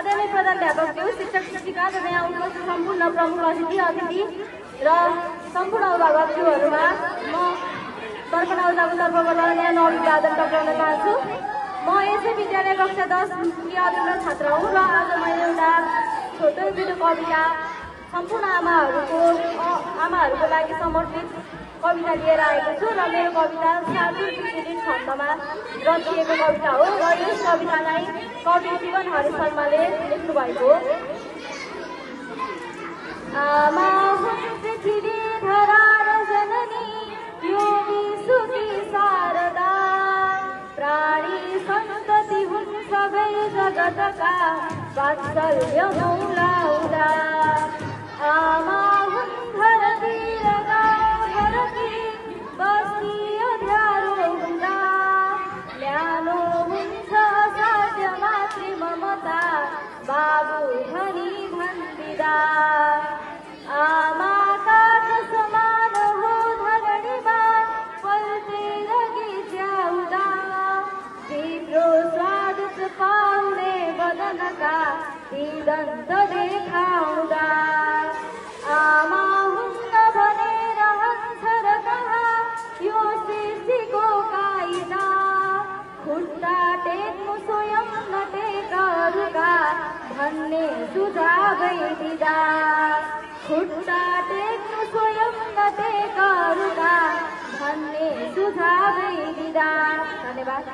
माध्यमिक प्रधानाध्यापकज्यू, शिक्षक शिक्षिका तथा यहाँ उपस्थित सम्पूर्ण प्रमुख अतिथि र सम्पूर्ण अभिभावकज्यूहरूमा म दर्पण औजाको तर्फबाट यहाँ अभिवादन टक्राउन चाहन्छु। म यसै विद्यालय कक्षा 10 की अभिन्न छात्र हुँ र आज मैले एउटा छोटो मिठो कविता सम्पूर्ण आमाहरूको लागि समर्पित कविता लिएर आएको छु र मेरो कविता सार्वजनिक छन्दमा रचिएको कविता हो र यस कवितालाई कवि जीवन हरि शर्माले लेख्नु भएको हो। आमा हुन् पृथ्वी धरा र जननी यो विश्वकी शारदा, प्राणी सन्तति हुन् सबै जगतका वात्सल्य मौलाउदा। आमा हुन् धरती र गाउँ धरती बस्ती अँध्यारो हुँदा, न्यानो हुन्छ असाध्य मातृ ममता बाबु धनी धन दिदा। आमाका समान हो धरणीमा पल्टेर गिज्याउँदा, तिम्रो स्वाद पाउने बदनका दिदन्त देखाउँदा। आमा हुन्न भनेर हन्छ र कहाँ यो सृष्टिको कायदा, खुट्टा टेक्नु स्वयं नटेकहरूका भन्ने सुझावै दिदा। खुट्टा टेक्नु स्वयं नटेकहरूका भन्ने सुझावै दिदा। धन्यवाद।